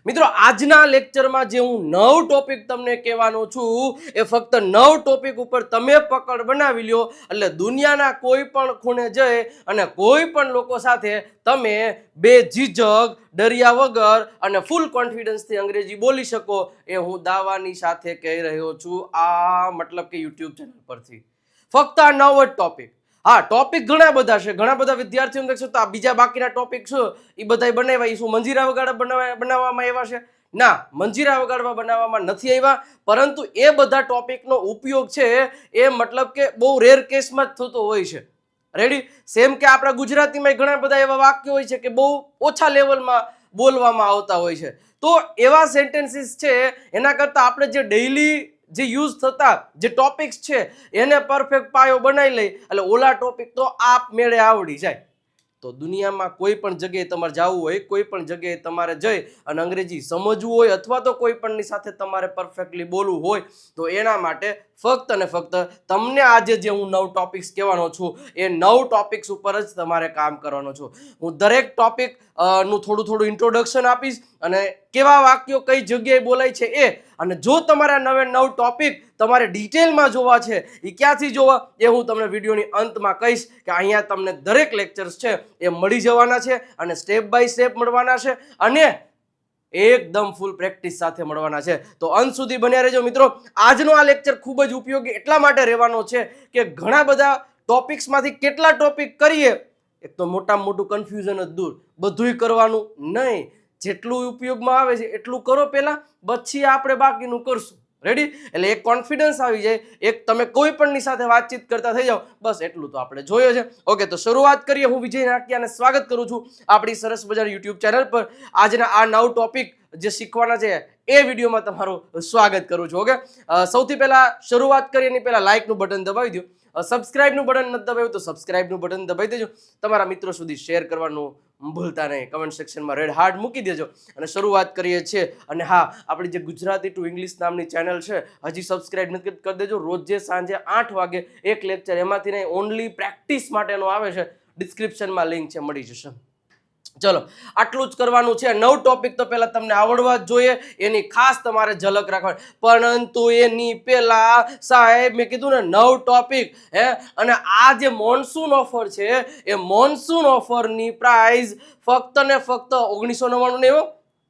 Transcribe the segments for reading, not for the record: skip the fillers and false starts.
મિત્રો આજના લેક્ચરમાં જે હું 9 ટોપિક તમને કહેવાનો છું એ ફક્ત 9 ટોપિક ઉપર તમે પકડ બનાવી લ્યો એટલે દુનિયાના કોઈ પણ ખૂણે જઈ અને કોઈ પણ લોકો સાથે તમે બેઝીઝક ડર્યા વગર અને ફૂલ કોન્ફિડન્સથી અંગ્રેજી બોલી શકો એ હું દાવાની સાથે કહી રહ્યો છું આ મતલબ કે યુટ્યુબ ચેનલ પરથી ફક્ત આ 9 જ ટોપિક હા ટોપિક ઘણા બધા છે ઘણા બધા વિદ્યાર્થીઓને દેખશો તો આ બીજા બાકીના ટોપિક છે એ બધા બનાવ્યા એ શું મંજીરા વગાડવા બનાવવામાં આવ્યા છે ના મંજીરા વગાડવા બનાવવામાં નથી આવ્યા પરંતુ એ બધા ટોપિકનો ઉપયોગ છે એ મતલબ કે બહુ રેર કેસમાં જ થતો હોય છે રેડી સેમ કે આપણા ગુજરાતીમાં ઘણા બધા એવા વાક્યો હોય છે કે બહુ ઓછા લેવલમાં બોલવામાં આવતા હોય છે તો એવા સેન્ટેન્સીસ છે એના કરતાં આપણે જે ડેઈલી જે યુઝ થતા જે ટોપિક્સ છે એને પરફેક્ટ પાયો બનાવી લઈ એટલે ઓલા ટોપિક તો આપમેળે આવડી જાય તો દુનિયામાં કોઈ પણ જગ્યાએ તમારે જવું હોય કોઈ પણ જગ્યાએ તમારે જઈ અને અંગ્રેજી સમજવું હોય અથવા તો કોઈ પણની સાથે તમારે પરફેક્ટલી બોલવું હોય તો એના માટે ફક્ત અને ફક્ત તમને આજે જે હું 9 ટોપિક્સ કહેવાનો છું એ 9 ટોપિક્સ ઉપર જ તમારે કામ કરવાનો છું હું દરેક ટોપિક નું થોડું ઇન્ટ્રોડક્શન આપીશ અને કેવા વાક્યો કઈ જગ્યાએ બોલાય છે એ અને જો તમારા 9 ટોપિક તમારે ડિટેલમાં જોવા છે એ ક્યાંથી જોવા એ હું તમને વિડીયોની અંતમાં કહીશ કે અહીંયા તમને દરેક લેક્ચર્સ છે એ મળી જવાના છે અને સ્ટેપ બાય સ્ટેપ મળવાના છે અને એકદમ ફૂલ પ્રેક્ટિસ સાથે મળવાના છે તો અંત સુધી બન્યા રહેજો મિત્રો આજનો આ લેક્ચર ખૂબ જ ઉપયોગી એટલા માટે રહેવાનો છે કે ઘણા બધા ટોપિક્સમાંથી કેટલા ટોપિક કરીએ એક તો મોટામાં મોટું કન્ફ્યુઝન જ દૂર બધુંય કરવાનું નહીં જેટલું ઉપયોગમાં આવે છે એટલું કરો પહેલા પછી આપણે બાકીનું કરશું રેડી એટલે એક કોન્ફિડન્સ આવી જાય એક તમે કોઈ પણની સાથે વાતચીત કરતા થઈ જાઓ બસ એટલું તો આપણે જોયો છે ઓકે તો શરૂઆત કરીએ હું વિજય નાકિયાને સ્વાગત કરું છું આપણી સરસ મજાની યુટ્યુબ ચેનલ પર આજના આ 9 ટોપિક જે શીખવાના છે એ વિડીયોમાં તમારું સ્વાગત કરું છું ઓકે સૌથી પહેલા શરૂઆત કરીએ એની પહેલા લાઇકનું બટન દબાવી દો સબસ્ક્રાઇબનું બટન નથી દબાવ્યું તો સબસ્ક્રાઇબનું બટન દબાવી દેજો તમારા મિત્રો સુધી શેર કરવાનું ભૂલતા નહીં કમેન્ટ સેક્શનમાં રેડ હાર્ટ મૂકી દેજો અને શરૂઆત કરીએ છીએ અને હા આપણી જે ગુજરાતી ટુ ઇંગ્લિશ નામની ચેનલ છે હજી સબસ્ક્રાઇબ નથી કરી દેજો રોજ સાંજે 8 વાગે એક લેક્ચર એમાંથી નહીં ઓનલી પ્રેક્ટિસ માટેનો આવે છે ડિસ્ક્રિપ્શનમાં લિંક છે મળી જશે ચલો આટલું જ કરવાનું છે 9 ટોપિક તો પહેલા તમને આવડવા જ જોઈએ એની ખાસ તમારે ઝલક રાખવાની પરંતુ એની પહેલા સાહેબ મેં કીધું ને 9 ટોપિક હે અને આ જે મોન્સૂન ઓફર છે એ મોન્સૂન ઓફરની પ્રાઇસ ફક્ત ને ફક્ત 1999 ને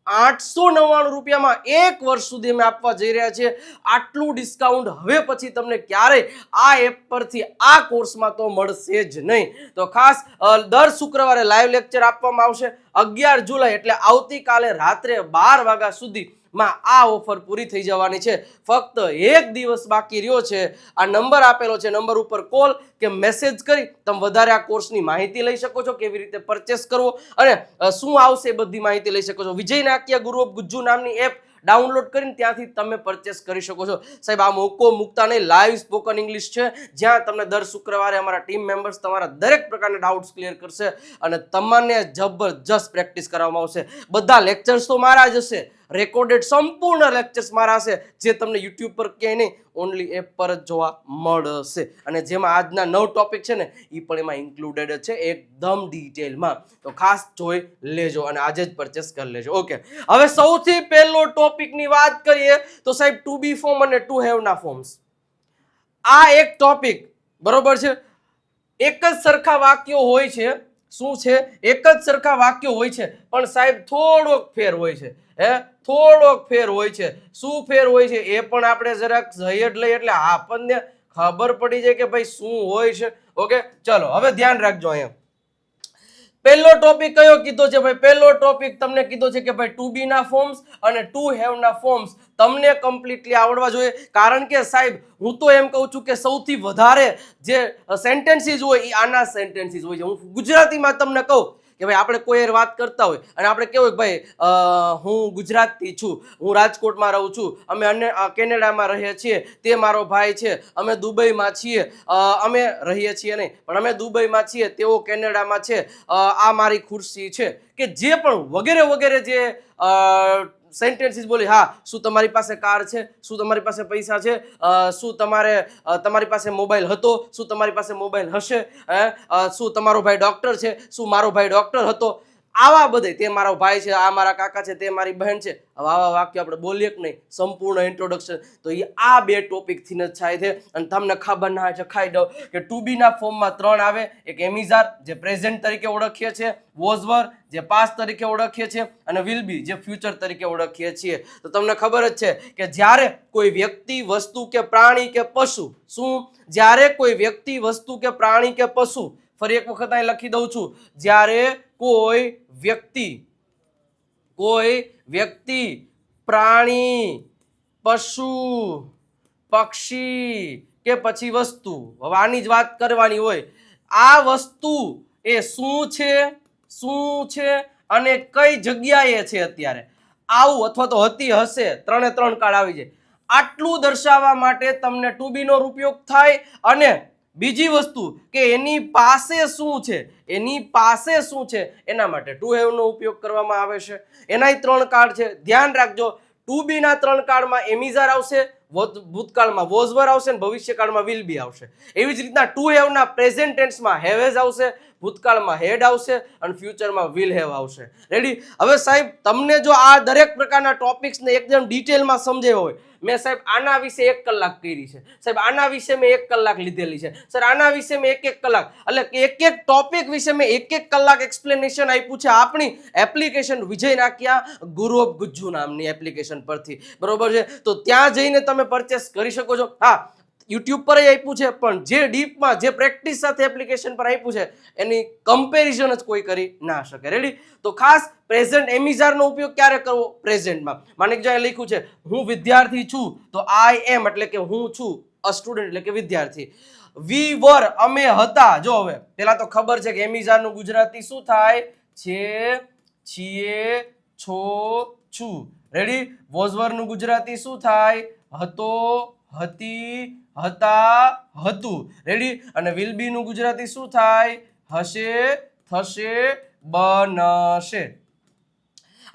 899 રૂપિયામાં એક વર્ષ સુધી અમે આપવા જઈ રહ્યા છીએ આટલું ડિસ્કાઉન્ટ હવે પછી તમને ક્યારેય આ એપ પરથી આ કોર્સમાં તો મળશે જ નહીં તો ખાસ દર શુક્રવારે લાઈવ લેક્ચર આપવામાં આવશે 11 જુલાઈ એટલે આવતીકાલે રાત્રે 12 વાગ્યા સુધી માં આ ઓફર પૂરી થઈ જવાની છે ફક્ત એક દિવસ બાકી રહ્યો છે આ નંબર આપેલો છે નંબર ઉપર કોલ કે મેસેજ કરી તમે વધારે આ કોર્સની માહિતી લઈ શકો છો કેવી રીતે પરચેસ કરવો અને શું આવશે એ બધી માહિતી લઈ શકો છો વિજય નાકિયા ગુરુ ઓફ ગુજ્જુ નામની એપ ડાઉનલોડ કરીને ત્યાંથી તમે પરચેસ કરી શકો છો સાહેબ આ મોકો મૂકતા નહીં લાઈવ સ્પોકન ઇંગ્લિશ છે જ્યાં તમને દર શુક્રવારે અમારા ટીમ મેમ્બર્સ તમારા દરેક પ્રકારના ડાઉટ્સ ક્લિયર કરશે અને તમને જબરજસ્ત પ્રેક્ટિસ કરવામાં આવશે બધા લેક્ચર્સ તો મારા જ હશે રેકોર્ડેડ સંપૂર્ણ લેક્ચર્સ મારા હશે જે તમને યુટ્યુબ પર ક્યાંય નહીં ઓનલી એપ પર જ જોવા મળશે અને જેમાં આજના 9 ટોપિક છે ને એ પણ એમાં ઇન્ક્લુડેડ છે એકદમ ડિટેલમાં તો ખાસ જોઈ લેજો અને આજે જ પરચેસ કરી લેજો ઓકે હવે સૌથી પહેલો ટોપિકની વાત કરીએ તો સાહેબ ટુ બી ફોર્મ અને ટુ હેવ ના ફોર્મ્સ આ એક ટોપિક બરોબર છે એક જ સરખા વાક્યો હોય છે શું છે એક જ સરખા વાક્યો હોય છે પણ સાહેબ થોડોક ફેર હોય છે હે થોડોક ફેર હોય છે શું ફેર હોય છે એ પણ આપણે જરાક સહયટ લઈએ એટલે આપણને ખબર પડી જાય કે ભાઈ શું હોય છે ઓકે ચલો હવે ધ્યાન રાખજો અહીંયા પહેલો ટોપિક કયો કીધો છે ભાઈ પહેલો ટોપિક તમને કીધો છે કે ભાઈ ટુ બી ના ફોર્મ્સ અને ટુ હેવ ના ફોર્મ્સ તમને કમ્પ્લીટલી આવડવા જોઈએ કારણ કે સાહેબ હું તો એમ કહું છું કે સૌથી વધારે જે સેન્ટેન્સીસ હોય એ આના સેન્ટેન્સીસ હોય છે હું ગુજરાતીમાં તમને કહું કે ભાઈ આપણે કોઈ વાત કરતા હોય અને આપણે કેવું ભાઈ હું ગુજરાતથી છું હું રાજકોટમાં રહું છું અમે અન્ય કેનેડામાં રહીએ છીએ તે મારો ભાઈ છે અમે દુબઈમાં છીએ અમે રહીએ છીએ નહીં પણ અમે દુબઈમાં છીએ તેઓ કેનેડામાં છે આ મારી ખુરશી છે કે જે પણ વગેરે વગેરે જે સેન્ટેન્સીસ બોલી હા શું તમારી પાસે કાર છે શું તમારી પાસે પૈસા છે શું તમારી પાસે મોબાઈલ હતો શું તમારી પાસે મોબાઈલ હશે શું તમારો ભાઈ ડોક્ટર છે શું મારો ભાઈ ડોક્ટર હતો આવા બધે તે મારો ભાઈ છે, આ મારા કાકા છે, તે મારી બહેન છે, હવે આવા વાક્ય આપણે બોલીએ કે નહીં, સંપૂર્ણ ઇન્ટ્રોડક્શન, તો એ આ બે ટોપિકથી જ થાય છે. અને તમને ખબર ના હોય છે ખાઈ દઉં કે ટુ બીના ફોર્મમાં 3 આવે. એક એમિઝાર જે પ્રેઝન્ટ તરીકે ઓળખીએ છીએ, વોઝ જે પાસ્ટ તરીકે ઓળખીએ છીએ, અને વિલ બી જે ફ્યુચર તરીકે ઓળખીએ છીએ. તો તમને ખબર જ છે કે જ્યારે કોઈ વ્યક્તિ, વસ્તુ કે પ્રાણી કે પશુ, શું, જ્યારે કોઈ વ્યક્તિ, વસ્તુ કે પ્રાણી કે પશુ, ફરી એક વખત અહીં લખી દઉં છું, જ્યારે કોઈ વ્યક્તિ, પ્રાણી, પશુ, પક્ષી કે પછી વસ્તુ, હવે આની જ વાત કરવાની હોય, આ વસ્તુ એ શું છે અને કઈ જગ્યાએ છે અત્યારે, આવું અથવા તો હતી, હશે, 3 કાર્ડ આવી જાય. આટલું દર્શાવવા માટે તમને ટુ બી નો ઉપયોગ થાય. અને બીજી વસ્તુ કે એની પાસે શું છે, એના માટે ટુ હેવ નો ઉપયોગ કરવામાં આવે છે. એનાય 3 કાર્ડ છે. ધ્યાન રાખજો, ટુ બી ના 3 કાર્ડમાં એમિઝાર આવશે, ભૂતકાળમાં વોઝવર આવશે અને ભવિષ્યકાળમાં વિલ બી આવશે. એવી જ રીતના ટુ હેવ ના પ્રેઝન્ટ ટેન્સમાં હેવેઝ આવશે, ભૂતકાળમાં હેડ આવશે અને ફ્યુચરમાં વિલ હેવ આવશે. રેડી? હવે સાહેબ તમને જો આ દરેક પ્રકારના ટોપિક્સને એકદમ ડિટેલમાં સમજાવ્યો હોય, મેં સાહેબ આના વિશે 1 કલાક કરી છે, સાહેબ આના વિશે મેં 1 કલાક લીધેલી છે, સર આના વિશે મેં 1 કલાક, એટલે એક ટોપિક વિશે મેં 1 કલાક એક્સપ્લેનેશન આપ્યું છે આપણી એપ્લિકેશન વિજય નાકિયા ગુરુ ઓફ ગુજ્જુ નામની એપ્લિકેશન પરથી. બરોબર છે? તો ત્યાં જઈને તમે પરચેસ કરી શકો છો. હા, યુટ્યુબ પર આપ્યું છે, પણ જે ડીપમાં, જે પ્રેક્ટિસ સાથે એપ્લિકેશન પર આપ્યું છે એની કમ્પેરિઝન જ કોઈ કરી ના શકે. રેડી? તો ખાસ પ્રેઝન્ટ એમિઝારનો ઉપયોગ ક્યારે કરવો? પ્રેઝન્ટમાં. માની કે લખ્યું છે હું વિદ્યાર્થી છું, તો આઈ એમ એટલે કે હું છું, અ સ્ટુડન્ટ એટલે કે વિદ્યાર્થી. વી વર અમે હતા. જો હવે પેલા તો ખબર છે કે એમિઝારનું ગુજરાતી શું થાય છે? છીએ, છો, છું. રેડી? વોઝવરનું ગુજરાતી શું થાય? હતો, હતી, હતા, હતું. રેડી? અને વિલ બી નું ગુજરાતી શું થાય? હશે, થશે, બનશે.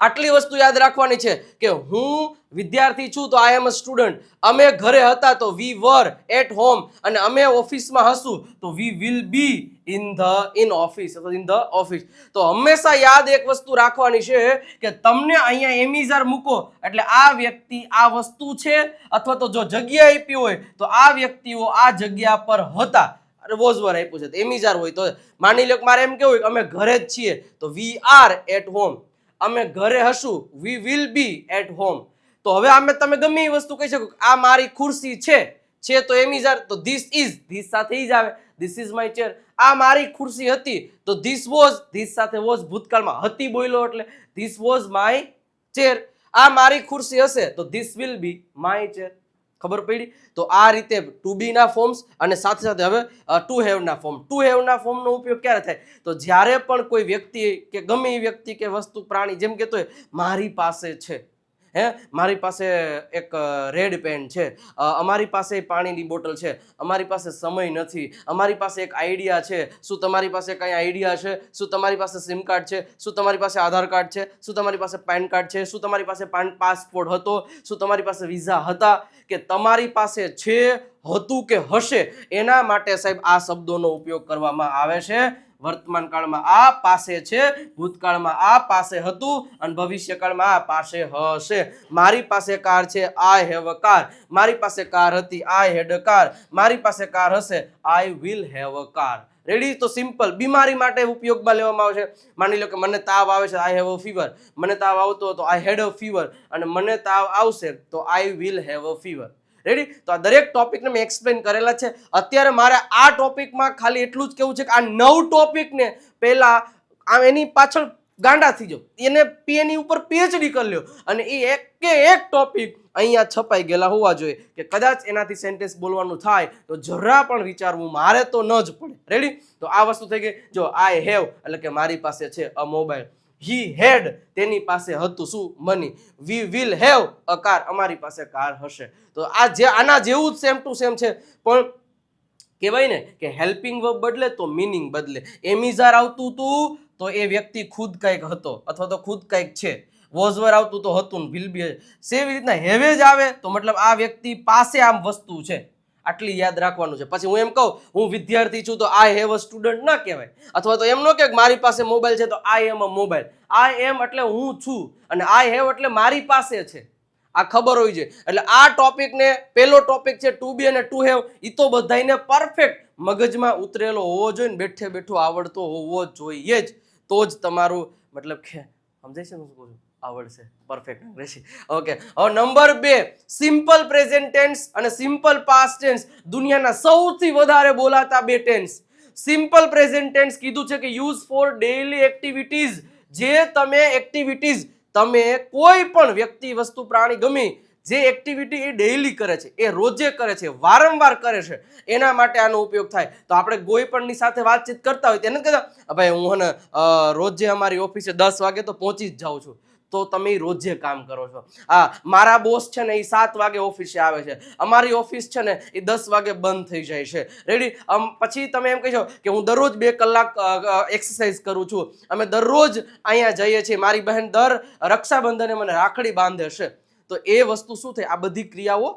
આટલી વસ્તુ યાદ રાખવાની છે કે હું વિદ્યાર્થી છું તો આઈ એમ અ સ્ટુડન્ટ, અમે ઘરે હતા તો વી વર એટ હોમ, અને અમે ઓફિસમાં હશું તો વી વિલ બી ઇન ઓફિસ. તો હંમેશા યાદ એક વસ્તુ રાખવાની છે કે તમને અહીંયા એમિઝાર મૂકો એટલે આ વ્યક્તિ આ વસ્તુ છે, અથવા તો જો જગ્યા આપી હોય તો આ વ્યક્તિઓ આ જગ્યા પર હતા. વોઝવર આપ્યું છે તો એમિઝાર હોય તો માની લો કે મારે એમ કેવું કે અમે ઘરે જ છીએ તો વી આર એટ હોમ, અમે ઘરે હશું we will be at home. તો હવે અમે તમે ગમે એ વસ્તુ કહી શકો, આ મારી ખુરશી છે તો એમિઝાર, તો ધીસ ઇઝ, ધીસ સાથે ઈ જ આવે, ધીસ ઇઝ માય ચેર. આ મારી ખુરશી હતી તો ધીસ વોઝ, ધીસ સાથે વોઝ ભૂતકાળમાં હતી બોલ્યો એટલે ધીસ વોઝ માય ચેર. આ મારી ખુરશી હશે તો this will be my chair. ખબર પડી? તો આ રીતે ટુ બી ના ફોર્મ્સ અને સાથે સાથે હવે ટુ હેવ ના ફોર્મ. ટુ હેવ ના ફોર્મનો ઉપયોગ ક્યારે થાય? તો જ્યારે પણ કોઈ વ્યક્તિ કે ગમે એ વ્યક્તિ કે વસ્તુ, પ્રાણી, જેમ કહેતો હોય મારી પાસે છે, મારી પાસે એક રેડ પેન છે, અમારી પાસે પાણીની બોટલ છે, અમારી પાસે સમય નથી, અમારી પાસે એક આઈડિયા છે. શું તમારી પાસે કઈ આઈડિયા છે? શું તમારી પાસે સિમ કાર્ડ છે? શું તમારી પાસે આધાર કાર્ડ છે? શું તમારી પાસે પેન કાર્ડ છે? શું તમારી પાસે પાસપોર્ટ હતો? શું તમારી પાસે વિઝા હતા? કે તમારી પાસે છે, હતું કે હશે, એના માટે સાહેબ આ શબ્દોનો ઉપયોગ કરવામાં આવે છે. વર્તમાન કાળમાં આ પાસે છે, ભૂતકાળમાં આ પાસે હતું અને ભવિષ્યકાળમાં આ પાસે હશે. મારી પાસે કાર છે, આઈ હેવ અ કાર. મારી પાસે કાર હતી, આઈ હેડ અ કાર. મારી પાસે કાર હશે, I will have a car. Ready? તો સિમ્પલ. બીમારી માટે ઉપયોગમાં લેવામાં આવે છે. માની લો કે મને તાવ આવે છે, આઈ હેવ અ ફીવર. મને તાવ આવતો હતો, આઈ હેડ અ ફીવર. અને મને તાવ આવશે તો I will have a fever. Ready? તો આ દરેક ટોપિકને મેં એક્સપ્લેન કરેલા છે. અત્યારે મારે આ ટોપિકમાં ખાલી એટલું જ કેવું છે કે આ 9 ટોપિકને પહેલા આમ એની પાછળ ગાંડા થઈ જાઓ, એને એની ઉપર પીએચડી કરી લ્યો અને એ એક ટોપિક અહીંયા છપાઈ ગયેલા હોવા જોઈએ કે કદાચ એનાથી સેન્ટેન્સ બોલવાનું થાય તો જરા પણ વિચારવું મારે તો ન જ પડે. રેડી? તો આ વસ્તુ થઈ ગઈ. જો આઈ હેવ એટલે કે મારી પાસે છે અ મોબાઈલ. હી હેડ તેની પાસે હતું શું? Money. We will have a car, અમારી પાસે કાર હશે. તો આ જે આના જેવું જ સેમ ટુ સેમ છે, પણ કહેવાય ને કે હેલ્પિંગ વર્બ બદલે તો મીનિંગ બદલે. એમિઝાર આવતું હતું તો એ વ્યક્તિ ખુદ કંઈક હતો અથવા તો ખુદ કંઈક છે. વોઝવર આવતું તો હતું, વિલ બી. સેવી રીતના હેવેજ આવે તો મતલબ આ વ્યક્તિ પાસે આમ વસ્તુ છે, આટલી યાદ રાખવાનું છે. પછી હું એમ કહું હું વિદ્યાર્થી છું તો આઈ હેવ અ સ્ટુડન્ટ ના કહેવાય, અથવા તો એમ ન કે મારી પાસે મોબાઈલ છે તો આઈ એમ અ મોબાઈલ. આઈ એમ એટલે હું છું અને આઈ હેવ એટલે મારી પાસે છે. આ ખબર હોવી જોઈએ. એટલે આ ટોપિકને પેલો ટોપિક છે ટુ બી અને ટુ હેવ, એ તો બધાને પરફેક્ટ મગજમાં ઉતરેલો હોવો જોઈએ ને બેઠે બેઠો આવડતો હોવો જોઈએ જ, તો જ તમારું મતલબ કે સમજાય છે ને શું કહું છું, આવડશે, પરફેક્ટ રહેશે. ઓકે, હવે નંબર 2, સિમ્પલ પ્રેઝન્ટ ટેન્સ અને સિમ્પલ પાસ્ટ ટેન્સ દુનિયાના સૌથી વધારે બોલાતા બે ટેન્સ. સિમ્પલ પ્રેઝન્ટ ટેન્સ કીધું છે કે યુઝ ફોર ડેઈલી એક્ટિવિટીઝ. જે તમે એક્ટિવિટીઝ, તમે કોઈ પણ વ્યક્તિ, વસ્તુ, પ્રાણી ગમે જે એક્ટિવિટી એ ડેઈલી કરે છે, એ રોજે કરે છે, વારંવાર કરે છે, એના માટે આનો ઉપયોગ થાય. તો આપણે કોઈ પણની સાથે વાતચીત કરતા હોય તેને કહેતા ભાઈ હું રોજે અમારી ઓફિસે 10 વાગે તો પહોંચી જ જાઉં છું, તો તમે રોજે કામ કરો છો. મારા બોસ છે ને એ 7 વાગે ઓફિસે આવે છે, અમારી ઓફિસ છે ને એ 10 વાગે બંધ થઈ જાય છે. રેડી. પછી તમે એમ કહેશો કે હું દરરોજ 2 કલાક એક્સરસાઇઝ કરું છું, અમે દરરોજ અહીંયા જઈએ છીએ, મારી બહેન દર રક્ષાબંધને મને રાખડી બાંધે છે. તો એ વસ્તુ શું થાય, આ બધી ક્રિયાઓ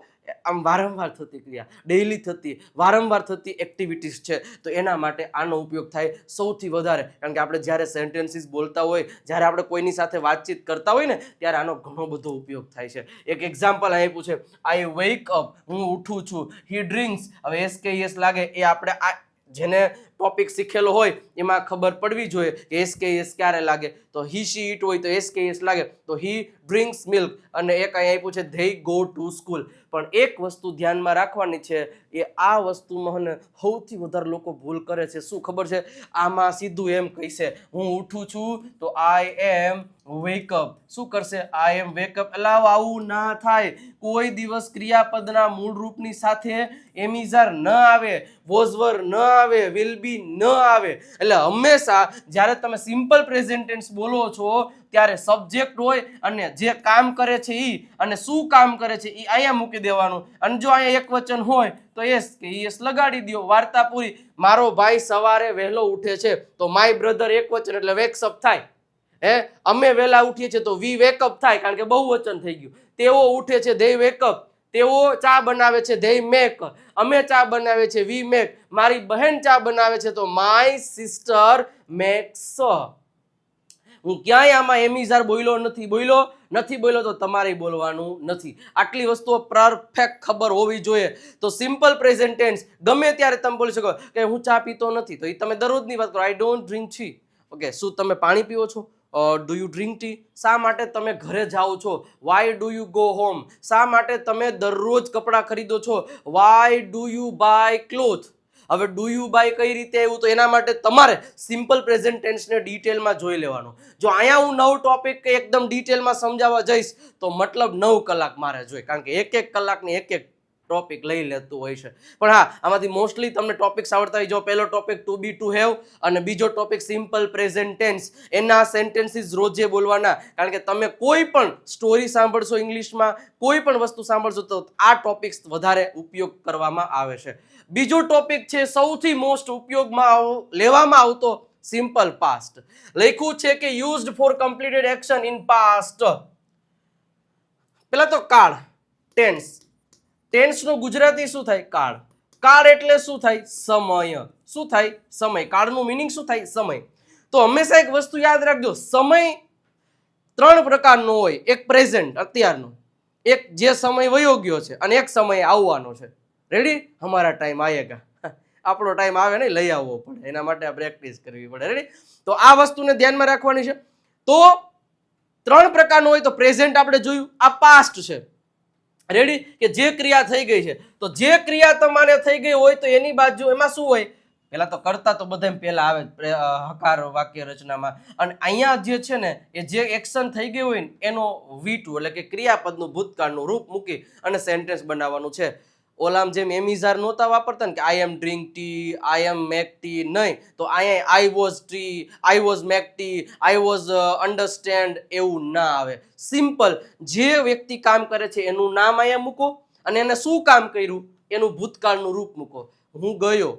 આમ વારંવાર થતી ક્રિયા, ડેઈલી થતી, વારંવાર થતી એક્ટિવિટીઝ છે. તો એના માટે આનો ઉપયોગ થાય સૌથી વધારે. કારણ કે આપણે જ્યારે સેન્ટેન્સીસ બોલતા હોય, જ્યારે આપણે કોઈની સાથે વાતચીત કરતા હોય ને, ત્યારે આનો ઘણો બધો ઉપયોગ થાય છે. એક એક્ઝામ્પલ અહીં પૂછે, આઈ વેક અપ, હું ઉઠું છું. હી ડ્રિંક્સ, હવે એસ કે એસ લાગે એ આપણે જેને ટોપિક શીખેલો હોય એમાં ખબર પડવી જોઈએ કે એસ કે એસ ક્યારે લાગે. તો હી સી ઇટ હોય તો એસ કે એસ લાગે, તો હી ડ્રિંક્સ મિલ્ક. અને એક અહીં આપ્યું છે ધે ગો ટુ સ્કૂલ. પણ એક વસ્તુ ધ્યાનમાં રાખવાની છે, એ આ વસ્તુમાં સૌથી વધારે લોકો ભૂલ કરે છે. શું ખબર છે? આમાં સીધું એમ કહેશે હું ઉઠું છું તો આઈ એમ વેકઅપ. શું કરશે? આઈ એમ વેકઅપ. એટલે આવું ના થાય. કોઈ દિવસ ક્રિયાપદના મૂળ રૂપની સાથે એમિઝાર ન આવે, વોઝવર ન આવે, વિલ બી ન આવે. એટલે હંમેશા જ્યારે તમે સિમ્પલ પ્રેઝન્ટ ટેન્સ બોલો છો ત્યારે સબ્જેક્ટ હોય અને જે કામ કરે છે ઈ અને શું કામ કરે છે ઈ અહીંયા મૂકી દેવાનું. અને જો અહીંયા એક વચન હોય તો એસ કે એસ લગાડી દો, વાર્તા પૂરી. મારો ભાઈ સવારે વહેલો ઉઠે છે તો માય બ્રધર એક વચન એટલે વેક્સઅપ થાય. અમે વહેલા ઉઠીએ છીએ તો વી વેકઅપ થાય, કારણ કે બહુ વચન થઈ ગયું. તેઓ ઉઠે છે ધે વેકઅપ. તેઓ ચા બનાવે છે ધે મેક. અમે ચા બનાવે છે વી મેક. મારી બહેન ચા બનાવે છે તો માય સિસ્ટર મેક્સ. હું ક્યાંય આમાં એમિઝાર બોલ્યો નથી બોલ્યો તો તમારે બોલવાનું નથી. આટલી વસ્તુઓ પરફેક્ટ ખબર હોવી જોઈએ. તો સિમ્પલ પ્રેઝન્ટ ટેન્સ ગમે ત્યારે તમે બોલી શકો કે હું ચા પીતો નથી, તો એ તમે દરરોજની વાત કરો. I don't drink tea. Okay, શું તમે પાણી પીવો છો? Do you drink tea? શા માટે તમે ઘરે જાઓ છો? Why do you go home? શા માટે તમે દરરોજ કપડાં ખરીદો છો? Why do you buy cloth? હવે ડુ યુ બાય કઈ રીતે આવ્યું, તો એના માટે તમારે સિમ્પલ પ્રેઝન્ટ ટેન્સને ડિટેલમાં જોઈ લેવાનું. જો અહીંયા હું નવ ટોપિક એકદમ ડિટેલમાં સમજાવવા જઈશ તો મતલબ 9 કલાક મારે જોઈએ, કારણ કે એક કલાકની એક ટોપિક લઈ લેતું હોય છે. પણ હા, આમાંથી મોસ્ટલી તમને ટોપિક્સ આવડતા હોય. જો પહેલો topic to be to have અને બીજો ટોપિક સિમ્પલ પ્રેઝન્ટ ટેન્સ. એના સેન્ટેન્સીસ રોજે બોલવાના, કારણ કે તમે કોઈ પણ સ્ટોરી સાંભળશો ઇંગ્લિશમાં, કોઈ પણ વસ્તુ સાંભળશો તો આ ટોપિક્સ વધારે ઉપયોગ કરવામાં આવે છે. બીજો ટોપિક છે સૌથી મોસ્ટ ઉપયોગમાં લેવામાં આવતો, સિમ્પલ પાસ્ટ. લખ્યું છે કે used for completed action in past. પેલા તો કાળ, ટેન્સ. ટેન્સનું ગુજરાતી શું થાય? કાળ. કાળ એટલે શું થાય? સમય. શું થાય? સમય. કાળનું મિનિંગ શું થાય? સમય. તો હંમેશા એક વસ્તુ યાદ રાખજો, સમય 3 પ્રકારનો હોય. એક પ્રેઝન્ટ, અત્યારનો, એક જે સમય વયો ગયો છે, અને એક સમય આવવાનો છે. રેડી? હમારા ટાઈમ આયેગા. આપણો ટાઈમ આવે નહીં, લઈ આવવો પડે, એના માટે પ્રેક્ટિસ કરવી પડે. રેડી? તો આ વસ્તુને ધ્યાનમાં રાખવાની છે. તો 3 પ્રકારનો હોય. તો પ્રેઝન્ટ આપણે જોયું, આ પાસ્ટ છે. રેડી? કે જે ક્રિયા થઈ ગઈ છે. તો જે ક્રિયા તમારે થઈ ગઈ હોય તો એની બાજુ એમાં શું હોય? પેલા તો કરતા તો બધા પહેલા આવે હકાર વાક્ય રચનામાં. અને અહીંયા જે છે ને એ જે એક્શન થઈ ગઈ હોય ને એનો V2 એટલે કે ક્રિયાપદનું ભૂતકાળનું રૂપ મૂકી અને સેન્ટેન્સ બનાવવાનું છે. ઓલામ જેમ એમિઝાર નહોતા વાપરતા ને કે આઈ એમ ડ્રિંક ટી, આઈ એમ મેક ટી, નહીં. તો અહીંયા I was T, I was make tea, I was understand, એવું ના આવે. સિમ્પલ જે વ્યક્તિ કામ કરે છે એનું નામ અહીંયા મૂકો અને એને શું કામ કર્યું એનું ભૂતકાળનું રૂપ મૂકો. હું ગયો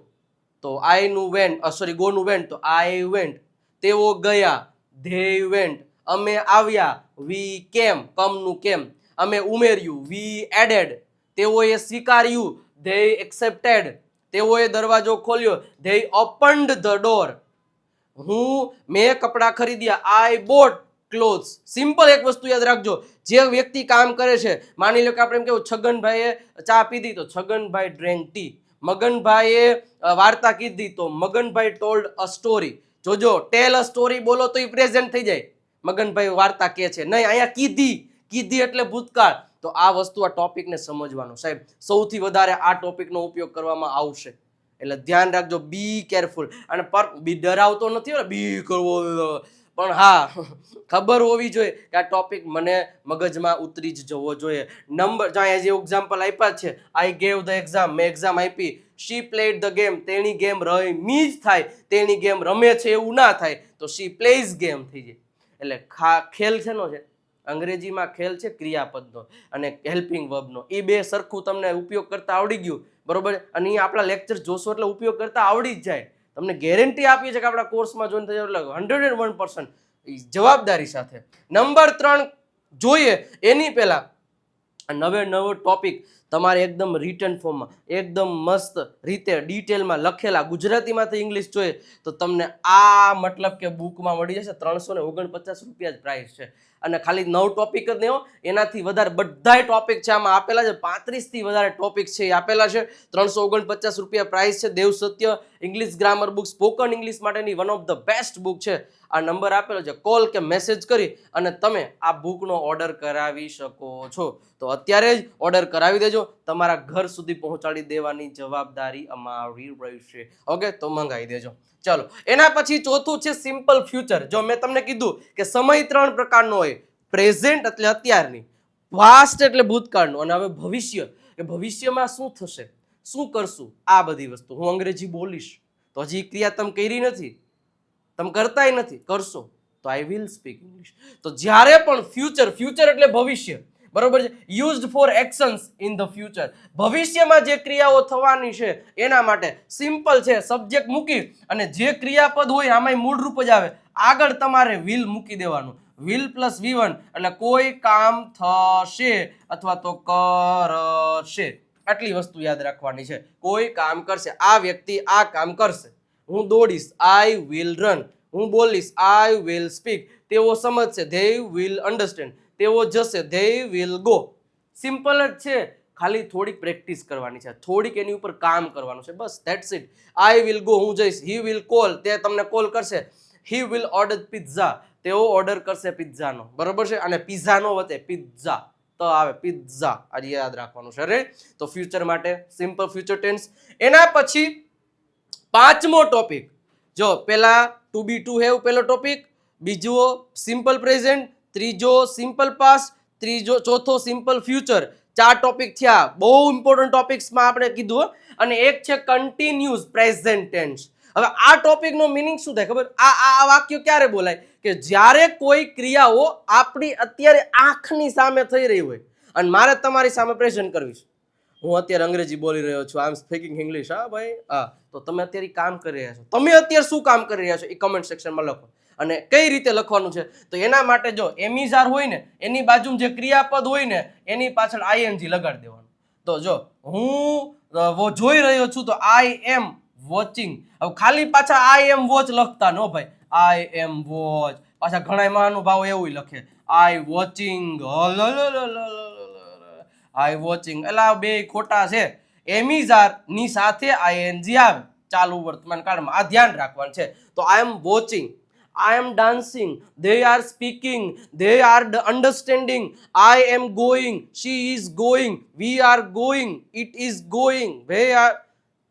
તો આઈ નું વેન્ટ, સોરી ગો નું વેન્ટ તો આઈ વેન્ટ. તેઓ ગયા, ધે વેન્ટ. અમે આવ્યા, વી કેમ, કમ નું કેમ. અમે ઉમેર્યું, વી એડેડ. તેઓએ સ્વીકાર્યું, they accepted, તેઓએ દરવાજો ખોલ્યો, they opened the door, મેં કપડાં ખરીદ્યા, I bought clothes. સિમ્પલ એક વસ્તુ યાદ રાખજો, જે વ્યક્તિ કામ કરે છે, માની લો કે આપણે એમ કેવું છગનભાઈએ ચા પીધી તો છગનભાઈ drank tea, મગનભાઈએ વાર્તા કીધી તો મગનભાઈ told a story. જોજો ટેલ અ સ્ટોરી બોલો તો એ પ્રેઝન્ટ થઈ જાય, મગનભાઈ વાર્તા કહે છે નહીં, અહીંયા કીધી એટલે ભૂતકાળ. તો આ વસ્તુ આ ટોપિકને સમજવાનું સાહેબ, સૌથી વધારે આ ટોપિકનો ઉપયોગ કરવામાં આવશે એટલે ધ્યાન રાખજો, બી કેરફુલ. અને બી ડરાવતો નથી હો બી કરવો, પણ હા ખબર હોવી જોઈએ કે આ ટોપિક મને મગજમાં ઉતરી જ જવો જોઈએ. નંબર જ્યાં જે એક્ઝામ્પલ આપ્યા છે, આઈ ગેવ ધ એક્ઝામ, મેં એક્ઝામ આપી, શી પ્લેડ ધ ગેમ, તેની ગેમ રમી જ થાય, તેની ગેમ રમે છે એવું ના થાય તો શી પ્લેઝ ગેમ થઈ જાય. એટલે ખેલ શેનો છે? અંગ્રેજીમાં ખેલ છે ક્રિયાપદનો અને હેલ્પિંગ વર્બનો. એ બે સરખું તમને ઉપયોગ કરતા આવડી ગયું બરોબર, અને એ આપણા લેક્ચર જોશો એટલે ઉપયોગ કરતા આવડી જ જાય. તમને ગેરંટી આપીએ છીએ કે આપણા કોર્સમાં જોઈન થઈ જાય એટલે 101% જવાબદારી સાથે. નંબર 3 જોઈએ એની પહેલા નવો ટોપિક તમારે એકદમ રિટર્ન ફોર્મમાં એકદમ મસ્ત રીતે ડિટેલમાં લખેલા ગુજરાતીમાંથી ઇંગ્લિશ જોઈએ તો તમને આ મતલબ કે બુકમાં મળી જશે. 349 રૂપિયા જ પ્રાઇસ છે અને ખાલી 9 ટોપિક જ નહીં હો, એનાથી વધારે બધાય ટોપિક છે આમાં આપેલા છે. 35 થી વધારે ટોપિક છે એ આપેલા છે. 349 રૂપિયા પ્રાઇસ છે. Dev Satya English grammar book spoken English માટેની one of the best book છે. આ નંબર આપેલો છે, કોલ કે મેસેજ કરી અને તમે આ બુકનો ઓર્ડર કરાવી શકો છો. તો અત્યારે જ ઓર્ડર કરાવી દેજો, તમારા ઘર સુધી પહોંચાડી દેવાની જવાબદારી અમારી રહેશે. ઓકે, તો મંગાવી દેજો. ચલો, એના પછી ચોથું છે સિમ્પલ ફ્યુચર. જો મેં તમને કીધું કે સમય 3 પ્રકારનો હોય, પ્રેઝન્ટ એટલે અત્યારની, પાસ્ટ એટલે ભૂતકાળનું, અને હવે ભવિષ્ય કે ભવિષ્યમાં શું થશે, શું કરશું, આ બધી વસ્તુ. હું અંગ્રેજી બોલીશ તો હજી ક્રિયા તમે કરી નથી, તમે કરતાય નથી, કરશો તો આઈ વિલ સ્પીક ઇંગ્લિશ. તો જ્યારે પણ ફ્યુચર એટલે ભવિષ્ય બરોબર છે, used four actions in the future, ભવિષ્યમાં જે ક્રિયાઓ થવાની છે એના માટે સિમ્પલ છે, સબ્જેક્ટ મૂકી અને જે ક્રિયાપદ હોય આમાં મૂળ રૂપ જ આવે, આગળ તમારે વિલ મૂકી દેવાનું, વિલ પ્લસ V1 એટલે કોઈ કામ થશે અથવા તો કરશે, આટલી વસ્તુ યાદ રાખવાની છે. કોઈ કામ કરશે, આ વ્યક્તિ આ કામ કરશે. હું દોડીશ, આઈ વિલ રન. હું બોલીશ, આઈ વિલ સ્પીક. તેઓ સમજશે, ધે વિલ અન્ડરસ્ટેન્ડ. તેઓ જશે, ધે વિલ ગો. સિમ્પલ જ છે, ખાલી થોડીક પ્રેક્ટિસ કરવાની છે, થોડીક એની ઉપર કામ કરવાનું છે, બસ that's it. I will go, હું જઈશ. હી વિલ કોલ, તે તમને કોલ કરશે. હી વિલ ઓર્ડર પિઝા, તેઓ ઓર્ડર કરશે પિઝાનો, બરોબર છે. અને પિઝાનો વચ્ચે પિઝા તો આવે, પિઝા, આ યાદ રાખવાનું છે. અરે તો ફ્યુચર માટે સિમ્પલ ફ્યુચર ટેન્સ. એના પછી 5મો ટોપિક, જો પેલા ટુ બી ટુ હેવ પેલો ટોપિક, બીજો સિમ્પલ પ્રેઝન્ટ, ત્રીજો સિમ્પલ પાસ્ટ, ચોથો સિમ્પલ ફ્યુચર. 4 ટોપિક થયા, બહુ ઇમ્પોર્ટન્ટ ટોપિક્સમાં આપણે કીધું. અને એક છે કન્ટિન્યુઅસ પ્રેઝન્ટ ટેન્સ. હવે આ ટોપિકનો મિનિંગ શું થાય ખબર? આ વાક્ય ક્યારે બોલાય કે જ્યારે કોઈ ક્રિયાઓ આપણી અત્યારે આંખની સામે થઈ રહી હોય અને મારે તમારી સામે પ્રેઝન્ટ કરવી છે. હું અત્યારે અંગ્રેજી બોલી રહ્યો છું, આઈ એમ સ્પીકિંગ ઇંગ્લિશ. હા ભાઈ, હા, તો તમે અત્યારે કામ કરી રહ્યા છો, તમે અત્યારે શું કામ કરી રહ્યા છો એ કમેન્ટ સેક્શનમાં લખો. અને કઈ રીતે લખવાનું છે તો એના માટે જો એમિઝાર હોય ને એની બાજુમાં જે ક્રિયાપદ હોય ને એની પાછળ આઈએનજી લગાડી દેવાનું. તો જો હું જોઈ રહ્યો છું તો આઈ એમ વોચિંગ. હવે ખાલી પાછા આઈ એમ વોચ લખતા નો ભાઈ, આઈ એમ વોચ. પાછા ઘણા મહાનુભાવો એવું લખે આઈ વોચિંગ, આઈ વોચિંગ. એટલે આ બે ખોટા છે. એમિઝાર ની સાથે આઈએનજી આવે ચાલુ વર્તમાન કાળમાં, આ ધ્યાન રાખવાનું છે. તો આઈ એમ watching, I am dancing, they are speaking, they are understanding, I am going, she is going, we are going, it is going, they are.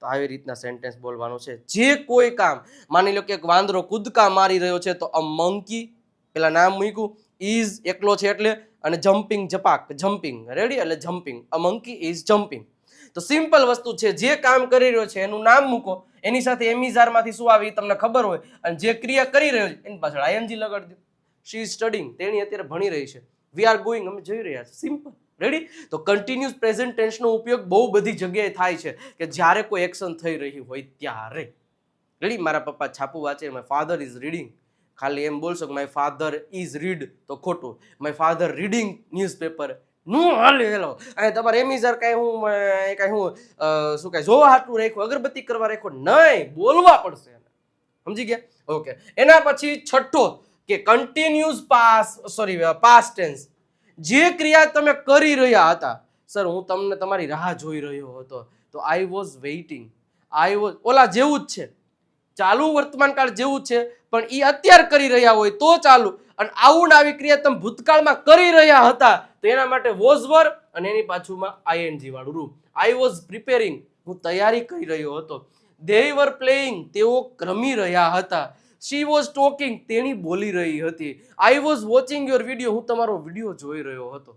તો આવી રીતના સેન્ટેન્સ બોલવાનું છે. જે કોઈ કામ, માની લો કે એક વાંદરો કૂદકા મારી રહ્યો છે તો a monkey, પેલા નામ મૂક્યું, is એકલો છે એટલે, અને જમ્પિંગ જપાક, જમ્પિંગ, રેડી એટલે jumping, a monkey is jumping. તો સિમ્પલ વસ્તુ છે, જે કામ કરી રહ્યો છે એનું નામ મૂકો, એની સાથે એમિઝારમાંથી શું આવે એ તમને ખબર હોય, અને જે ક્રિયા કરી રહ્યો છે એની પાછળ આઈએનજી લગાડી દો. શી ઇઝ સ્ટડીંગ, તેણી અત્યારે ભણી રહી છે. વી આર ગોઈંગ, અમે જઈ રહ્યા છે. Simple, ready. તો કન્ટિન્યુઅસ પ્રેઝન્ટ ટેન્સનો ઉપયોગ બહુ બધી જગ્યાએ થાય છે કે જ્યારે કોઈ એક્શન થઈ રહી હોય ત્યારે. રેડી. મારા પપ્પા છાપું વાંચે, માય ફાધર ઇઝ રીડિંગ. ખાલી એમ બોલશો કે માય ફાધર ઇઝ રીડ તો ખોટું, માય ફાધર રીડિંગ ન્યૂઝપેપર નું હાલે હેલો અને તમારે એમિઝર કાંઈ હું શું કાંઈ જોવા હાટું રાખ્યું, અગરબત્તી કરવા રાખ્યો નહીં, બોલવા પડશે એને. સમજી ગયા? ઓકે. એના પછી છઠ્ઠો કે કન્ટિન્યુઅસ પાસ્ટ ટેન્સ. જે ક્રિયા તમે કરી રહ્યા હતા, સર હું તમને તમારી રાહ જોઈ રહ્યો હતો, તો I was waiting. I was ઓલા જેવું જ છે, ચાલુ વર્તમાન કાળ જેવું જ છે, પણ એ અત્યારે કરી રહ્યા હોય તો ચાલુ, અને આવું ને આવી ક્રિયા તમે ભૂતકાળમાં કરી રહ્યા હતા તો એના માટે વોઝ વર અને એની પાછુમાં આઈએનજી વાળું રૂપ. આઈ વોઝ પ્રિપેરિંગ, હું તૈયારી કરી રહ્યો હતો. ધે વર પ્લેઇંગ, તેઓ રમી રહ્યા હતા. શી વોઝ ટોકિંગ, તેણી બોલી રહી હતી. I was watching your video, હું તમારો વિડીયો જોઈ રહ્યો હતો.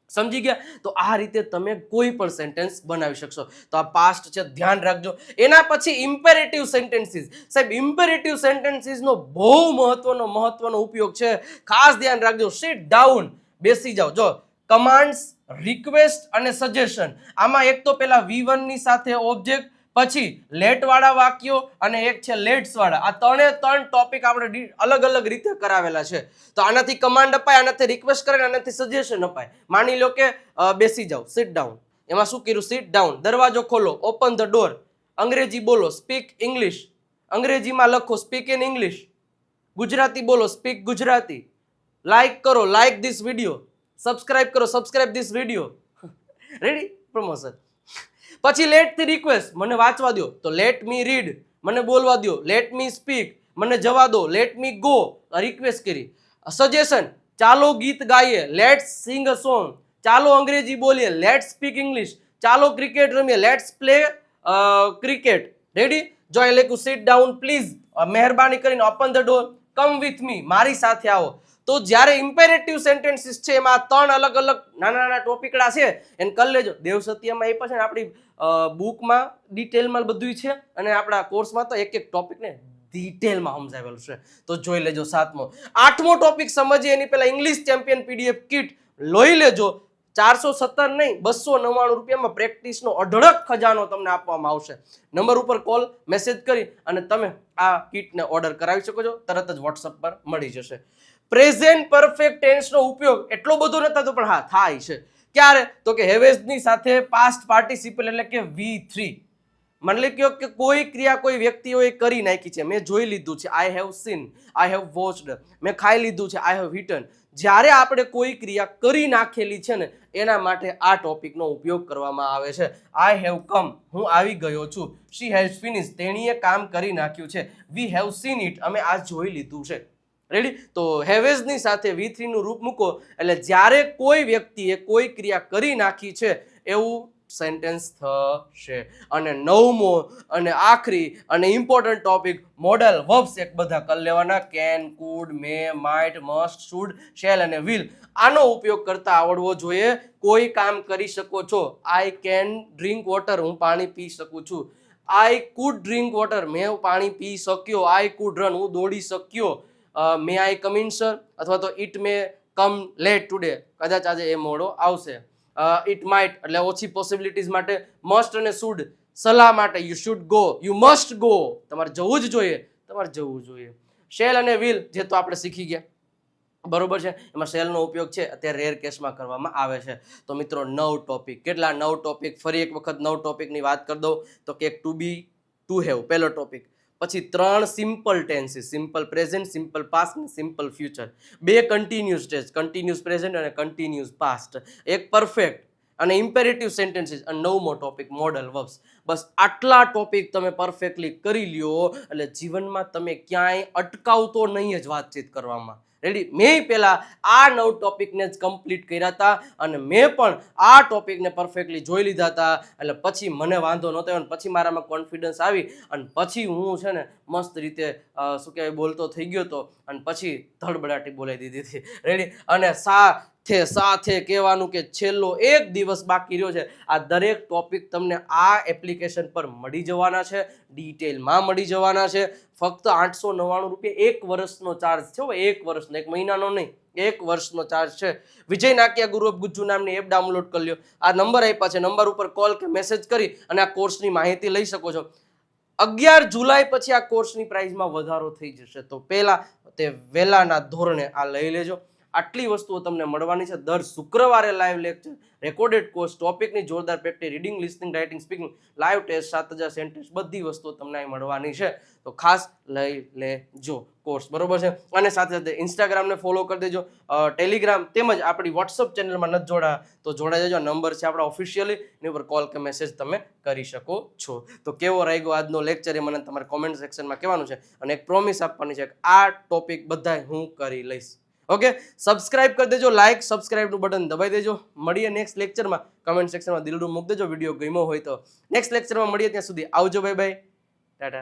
સમજી ગયા? તો આ રીતે તમે કોઈ પણ સેન્ટેન્સ બનાવી શકશો. તો આ પાસ્ટ છે, ધ્યાન રાખજો. એના પછી ઇમ્પેરેટિવ સેન્ટેન્સીસ. સાહેબ ઇમ્પેરેટિવ સેન્ટેન્સીસ નો બહુ મહત્વનો ઉપયોગ છે, ખાસ ધ્યાન રાખજો. સિટ ડાઉન, બેસી જાઓ. જો કમાન્ડ્સ, રિક્વેસ્ટ અને સજેશન, આમાં એક તો પેલા V1 ની સાથે ઓબ્જેક્ટ, પછી લેટ વાળા વાક્યો અને એક છે લેટ્સ વાળા. આ ત્રણ ટોપિક આપણે અલગ અલગ રીતે કરાવેલા છે. તો આનાથી કમાન્ડ અપાય, આનાથી રિક્વેસ્ટ કરે, આનાથી સજેશન અપાય. માની લો કે બેસી જાઓ, સિટ ડાઉન. એમાં શું કર્યું? સિટ ડાઉન, દરવાજો ખોલો, ઓપન ધ ડોર. અંગ્રેજી બોલો, સ્પીક ઇંગ્લિશ. અંગ્રેજીમાં લખો, સ્પીક ઇન ઇંગ્લિશ. ગુજરાતી બોલો, સ્પીક ગુજરાતી. લાઈક કરો, લાઈક ધીસ વિડીયો. સબસ્ક્રાઇબ કરો, subscribe this video. Ready? Promotion. પછી લેટ થી રિક્વેસ્ટ, મને વાંચવા દો, તો લેટ મી રીડ. મને બોલવા દો, લેટ મી સ્પીક. મને જવા દો, લેટ મી ગો. રિક્વેસ્ટ કરી. સજેશન, ચાલો ગીત ગાઈએ, લેટ્સ સિંગ અ સોંગ. ચાલો અંગ્રેજી બોલીએ, લેટ્સ સ્પીક ઇંગ્લિશ. ચાલો ક્રિકેટ રમીએ, લેટ્સ પ્લે ક્રિકેટ. રેડી? જો એ લખ્યું સિટ ડાઉન પ્લીઝ, મહેરબાની કરીને open the door, come with me, મારી સાથે આવો. તો જ્યારે ઇમ્પેરેટિવ સેન્ટેન્સીસ છે એમાં ત્રણ અલગ અલગ નાના ટોપિકડા છે, એને કરી લેજો. દેવ સત્યમાં એ પછી આપણી બુકમાં ડિટેલમાં બધું છે, અને આપણા કોર્સમાં તો એક ટોપિકને ડિટેલમાં સમજાવેલું છે, તો જોઈ લેજો. 7મો 8મો ટોપિક સમજીએ એની પહેલા ઇંગ્લિશ ચેમ્પિયન PDF કિટ લઈ લેજો. 417 નહીં, 299 રૂપિયામાં પ્રેક્ટિસનો અઢળક ખજાનો તમને આપવામાં આવશે. નંબર ઉપર કોલ મેસેજ કરી અને તમે આ કિટને ઓર્ડર કરાવી શકો છો, તરત જ વોટ્સઅપ પર મળી જશે. પ્રેઝન્ટ પરફેક્ટ ટેન્સનો ઉપયોગ એટલો બધો નથી થતો, પણ હા થાય છે. ક્યારે? તો કે હેવેઝની સાથે પાસ્ટ પાર્ટિસિપલ એટલે કે V3. મને કહો કે કોઈ ક્રિયા કોઈ વ્યક્તિઓએ કરી નાખી છે, મેં જોઈ લીધું છે, I have seen, I have watched. મેં ખાઈ લીધું છે, આઈ હેવ ઈટન. જ્યારે આપણે કોઈ ક્રિયા કરી નાખેલી છે ને, એના માટે આ ટોપિકનો ઉપયોગ કરવામાં આવે છે. આઈ હેવ કમ, હું આવી ગયો છું. શી હેઝ ફિનિશ, તેણીએ કામ કરી નાખ્યું છે. વી હેવ સીન ઇટ, અમે આ જોઈ લીધું છે. રેડી? તો હેવેઝની સાથે V3 નું રૂપ મૂકો એટલે જ્યારે કોઈ વ્યક્તિએ કોઈ ક્રિયા કરી નાખી છે એવું સેન્ટેન્સ થશે. અને 9મો અને આખરી અને ઇમ્પોર્ટન્ટ ટોપિક મોડલ વર્બ્સ એક બધા કરી લેવાના. Can, could, may, might, must, should, shall અને વિલ. આનો ઉપયોગ કરતા આવડવો જોઈએ. કોઈ કામ કરી શકો છો. આઈ કેન ડ્રિંક વોટર, હું પાણી પી શકું છું. આઈ કુડ ડ્રિંક વોટર, મેં પાણી પી શક્યો. આઈ કુડ રન, હું દોડી શક્યો. મે આઈ કમ ઇન સર, અથવા તો it may come late today, કદાચ આજે એ મોડો આવશે. ઇટ માઇટ એટલે ઓછી પોસિબિલિટીઝ માટે. મસ્ટ અને શુડ સલાહ માટે, you should go, you must go, તમારે જવું જ જોઈએ, તમારે જવું જોઈએ. શેલ અને વિલ જે તો આપણે શીખી ગયા, બરોબર છે. એમાં શેલનો ઉપયોગ છે અત્યારે રેર કેસમાં કરવામાં આવે છે. તો મિત્રો 9 ટોપિક. કેટલા? 9 ટોપિક. ફરી એક વખત 9 ટોપિકની વાત કરી દઉં તો કે ટુ બી, ટુ હેવ પહેલો ટોપિક. પછી 3 simple tenses, simple present, simple past અને simple future. 2 continuous tense, continuous present અને કન્ટિન્યુઅસ પાસ્ટ. એક પરફેક્ટ અને ઇમ્પેરેટિવ સેન્ટેન્સીસ. અને 9મો ટોપિક મોડલ વર્બ્સ. બસ આટલા ટોપિક તમે પરફેક્ટલી કરી લ્યો એટલે જીવનમાં તમે ક્યાંય અટકાવતો નહીં જ વાતચીત કરવામાં. રેડી? મેં પહેલા આ 9 ટોપિકને જ કમ્પ્લીટ કર્યા હતા અને મેં પણ આ ટોપિકને પરફેક્ટલી જોઈ લીધા હતા. એટલે પછી મને વાંધો નહોતો અને પછી મારામાં કોન્ફિડન્સ આવી અને પછી હું છે ને મસ્ત રીતે શું કહેવાય બોલતો થઈ ગયો હતો અને પછી ધડબડાટી બોલાવી દીધી હતી. રેડી? અને સાથે કહેવાનું કે છેલ્લો એક દિવસ બાકી રહ્યો છે. આ દરેક ટોપિક તમને આ એપ્લિકેશન પર મળી જવાના છે, ડિટેલમાં મળી જવાના છે. ફક્ત 899 રૂપિયા 1 વર્ષનો ચાર્જ છે. 1 વર્ષનો, 1 મહિનાનો નહીં, 1 વર્ષનો ચાર્જ છે. વિજય નાકિયા ગુરુ ઓફ ગુજ્જુ નામની એપ ડાઉનલોડ કરી લ્યો. આ નંબર આપ્યા છે, નંબર ઉપર કોલ કે મેસેજ કરી અને આ કોર્સની માહિતી લઈ શકો છો. 11 જુલાઈ પછી આ કોર્સની પ્રાઇસમાં વધારો થઈ જશે, તો પહેલા તે વહેલાના ધોરણે આ લઈ લેજો. આટલી વસ્તુઓ તમને મળવાની છે. દર શુક્રવારે લાઈવ લેક્ચર, રેકોર્ડેડ કોર્સ, ટોપિકની જોરદાર practice, reading, listening, writing, speaking, live test, 7000 sentence, બધી વસ્તુઓ તમને અહીં મળવાની છે. તો ખાસ લઈ લેજો કોર્સ, બરોબર છે. અને સાથે સાથે ઇન્સ્ટાગ્રામને ફોલો કરી દેજો, ટેલિગ્રામ તેમજ આપણી વોટ્સઅપ ચેનલમાં નથી જોડાયા તો જોડાઈ જજો. નંબર છે આપણા ઓફિશિયલી, એની ઉપર કોલ કે મેસેજ તમે કરી શકો છો. તો કેવો રહ્યો આજનો લેક્ચર એ મને તમારે કોમેન્ટ સેક્શનમાં કહેવાનું છે. અને એક પ્રોમિસ આપવાની છે કે આ ટોપિક બધા હું કરી લઈશ. ઓકે, સબસ્ક્રાઇબ કરી દેજો, લાઈક સબસ્ક્રાઇબનું બટન દબાઈ દેજો. મળીએ નેક્સ્ટ લેક્ચરમાં. કમેન્ટ સેક્શનમાં દિલનું મૂકી દેજો વિડીયો ગમ્યો હોય તો. નેક્સ્ટ લેક્ચરમાં મળીએ, ત્યાં સુધી આવજો, બાય બાય, ટાટા.